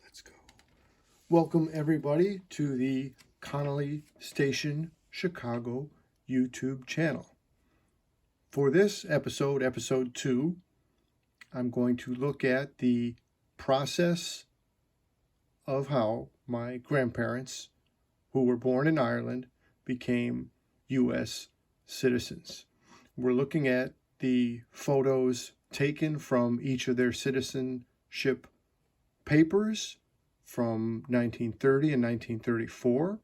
Let's go. Welcome everybody to the Connolly Station Chicago YouTube channel. For this episode, episode 2, I'm going to look at the process of how my grandparents, who were born in Ireland, became U.S. citizens. We're looking at the photos taken from each of their citizenship papers from 1930 and 1934.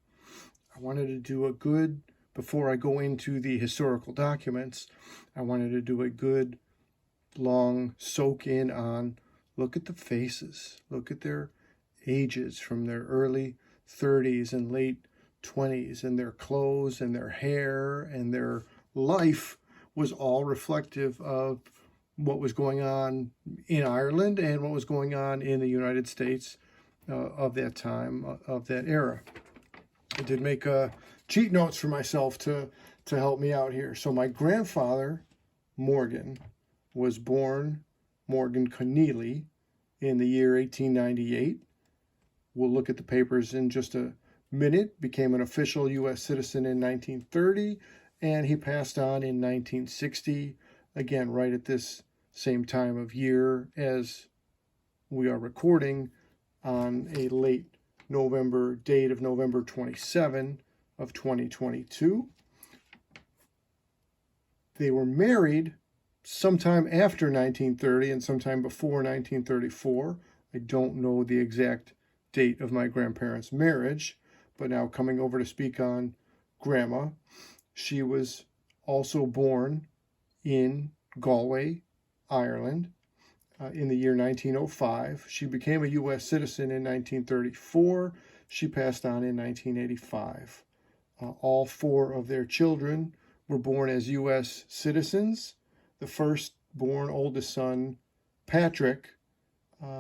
I wanted to do a good, before I go into the historical documents, I wanted to do a good long soak in on, look at the faces, look at their ages from their early 30s and late 20s, and their clothes and their hair and their life was all reflective of what was going on in Ireland and what was going on in the United States of that time, of that era. I did make cheat notes for myself to help me out here. So my grandfather, Morgan, was born Maureen Connolly in the year 1898. We'll look at the papers in just a minute. Became an official U.S. citizen in 1930, and he passed on in 1960, again, right at this same time of year as we are recording, on a late November date of November 27 of 2022. They were married sometime after 1930 and sometime before 1934. I don't know the exact date of my grandparents' marriage, but now coming over to speak on Grandma, she was also born in Galway, Ireland, in the year 1905. She became a U.S. citizen in 1934. She passed on in 1985. All 4 of their children were born as U.S. citizens. The firstborn oldest son, Patrick,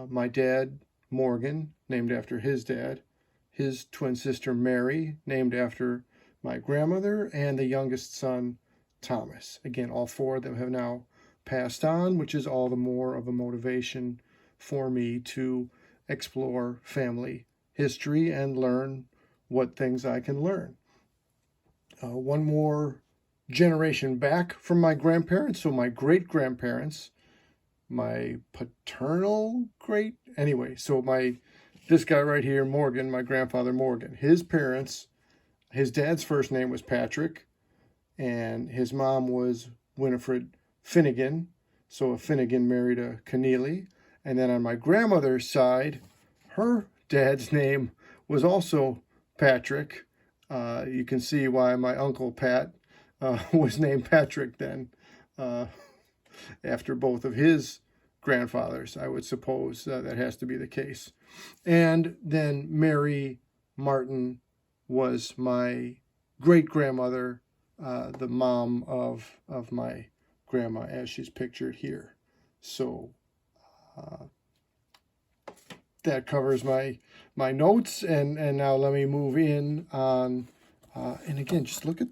my dad, Morgan, named after his dad, his twin sister, Mary, named after my grandmother, and the youngest son, Thomas. Again, all 4 of them have now passed on, which is all the more of a motivation for me to explore family history and learn what things I can learn. One more generation back from my grandparents, so my great-grandparents, my paternal great, anyway, so this guy right here, Morgan, my grandfather Morgan, his parents, his dad's first name was Patrick, and his mom was Winifred Finnegan, so a Finnegan married a Connolly. And then on my grandmother's side, her dad's name was also Patrick. You can see why my uncle Pat was named Patrick then, after both of his grandfathers. I would suppose that has to be the case. And then Mary Martin was my great-grandmother, the mom of my grandma, as she's pictured here. So that covers my notes, and now let me move in on and again, just look at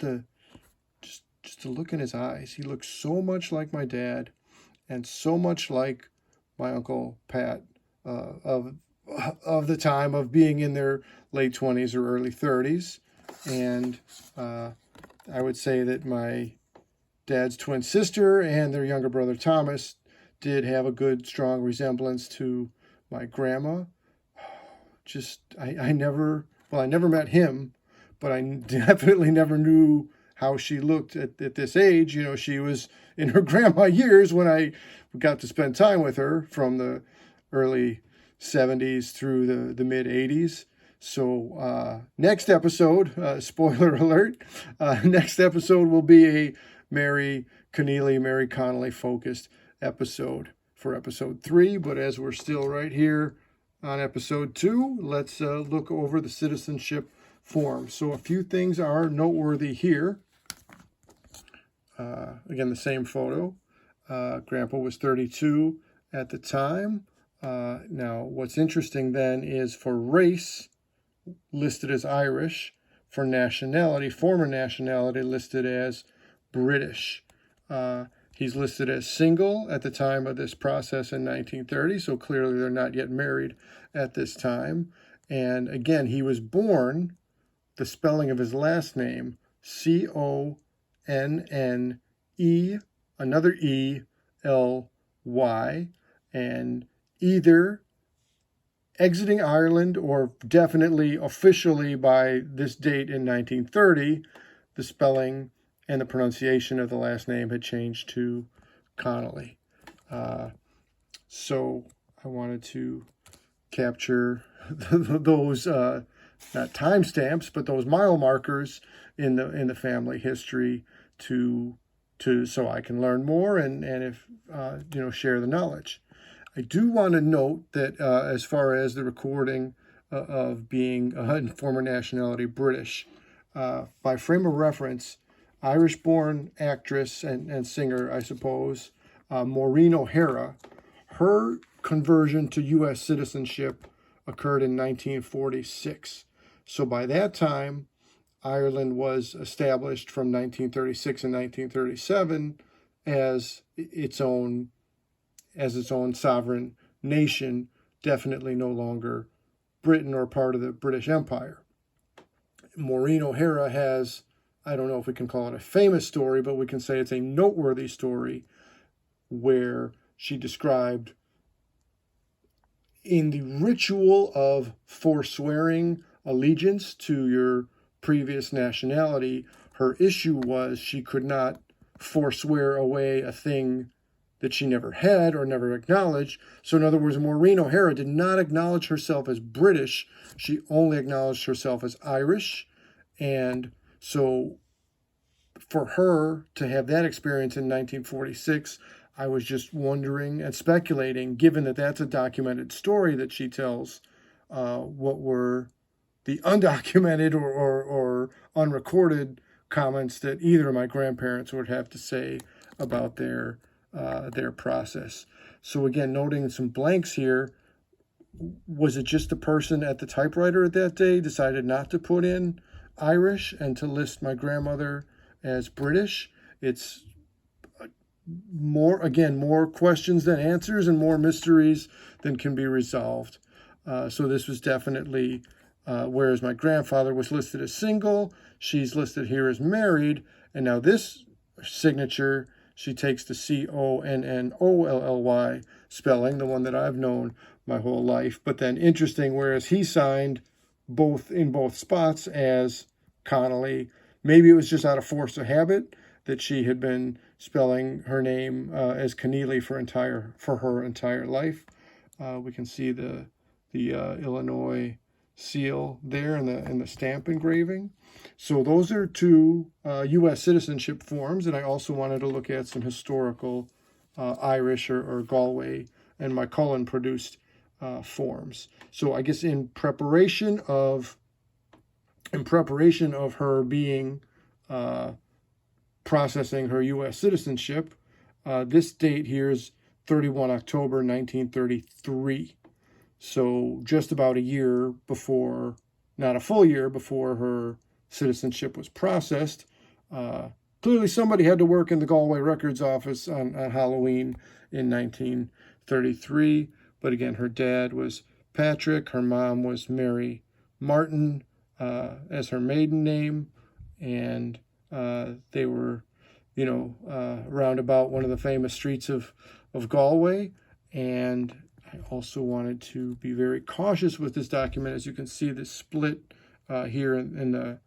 just to look in his eyes. He looks so much like my dad and so much like my uncle Pat, of the time of being in their late 20s or early 30s. And I would say that my dad's twin sister and their younger brother Thomas did have a good, strong resemblance to my grandma. I never met him, but I definitely never knew how she looked at this age. You know, she was in her grandma years when I got to spend time with her from the early 70s through the mid 80s. So next episode, spoiler alert, next episode will be a Mary Connolly focused episode for episode 3. But as we're still right here on episode 2, let's look over the citizenship form. So a few things are noteworthy here. Again, the same photo. Grandpa was 32 at the time. Now, what's interesting then is for race, listed as Irish, for nationality, former nationality, listed as British. He's listed as single at the time of this process in 1930, so clearly they're not yet married at this time. And again, he was born, the spelling of his last name, Connne, another E, Ly, and either exiting Ireland or definitely officially by this date in 1930, the spelling and the pronunciation of the last name had changed to Connolly. So I wanted to capture those not timestamps, but those mile markers in the family history to so I can learn more and if share the knowledge. I do want to note that as far as the recording of being former nationality British, by frame of reference, Irish-born actress and singer, I suppose, Maureen O'Hara, her conversion to U.S. citizenship occurred in 1946. So by that time, Ireland was established from 1936 and 1937 as its own sovereign nation, definitely no longer Britain or part of the British Empire. Maureen O'Hara has, I don't know if we can call it a famous story, but we can say it's a noteworthy story where she described in the ritual of forswearing allegiance to your previous nationality, her issue was she could not forswear away a thing that she never had or never acknowledged. So in other words, Maureen O'Hara did not acknowledge herself as British. She only acknowledged herself as Irish. And so for her to have that experience in 1946, I was just wondering and speculating, given that that's a documented story that she tells, what were the undocumented or unrecorded comments that either of my grandparents would have to say about their process. So again, noting some blanks here, was it just the person at the typewriter at that day decided not to put in Irish and to list my grandmother as British? It's more questions than answers and more mysteries than can be resolved. So this was definitely, whereas my grandfather was listed as single, she's listed here as married, and now this signature, she takes the Connolly spelling, the one that I've known my whole life. But then interesting, whereas he signed in both spots as Connolly, maybe it was just out of force of habit that she had been spelling her name as Keneally for her entire life. We can see the Illinois seal there in the stamp engraving. So those are two U.S. citizenship forms, and I also wanted to look at some historical Irish or Galway and Moycullen produced forms. So I guess in preparation of her being processing her U.S. citizenship, this date here is 31 October 1933. So just about a year before, not a full year before her citizenship was processed. Clearly somebody had to work in the Galway Records Office on Halloween in 1933. But again, her dad was Patrick, her mom was Mary Martin as her maiden name, and they were, roundabout one of the famous streets of Galway. And I also wanted to be very cautious with this document. As you can see, the split here in the,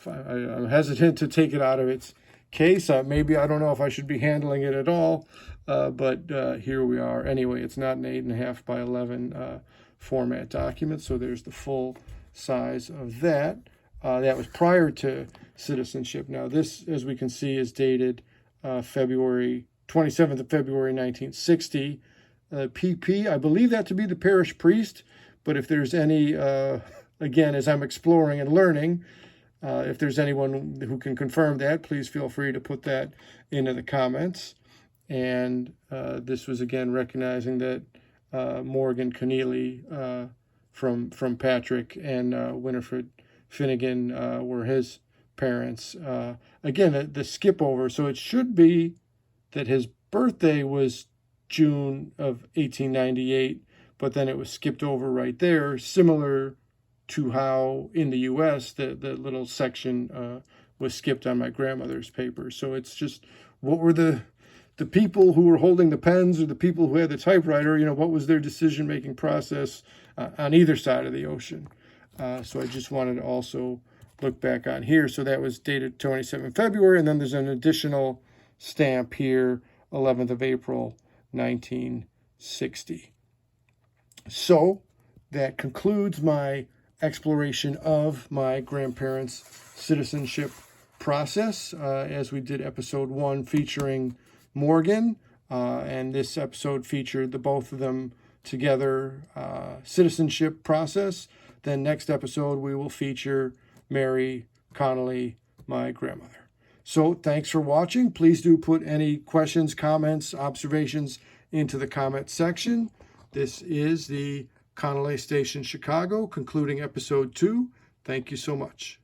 I'm hesitant to take it out of its case. Maybe I don't know if I should be handling it at all, but here we are. Anyway, it's not an 8.5 by 11 format document, so there's the full size of that. That was prior to citizenship. Now this, as we can see, is dated February 27th of February 1960. PP, I believe that to be the parish priest, but if there's any, again, as I'm exploring and learning, if there's anyone who can confirm that, please feel free to put that into the comments. And this was, again, recognizing that Morgan Keneally from Patrick and Winifred Finnegan were his parents. Again, the skip over, so it should be that his birthday was June of 1898, but then it was skipped over right there, similar to how in the U.S. the little section was skipped on my grandmother's paper. So it's just, what were the people who were holding the pens or the people who had the typewriter, what was their decision-making process on either side of the ocean? So I just wanted to also look back on here. So that was dated 27 February, and then there's an additional stamp here, 11th of April, 1960. So that concludes my exploration of my grandparents' citizenship process, as we did episode 1 featuring Morgan, and this episode featured the both of them together, citizenship process. Then next episode we will feature Mary Connolly, my grandmother. So thanks for watching. Please do put any questions, comments, observations into the comment section. This is the Connolly Station, Chicago, concluding episode 2. Thank you so much.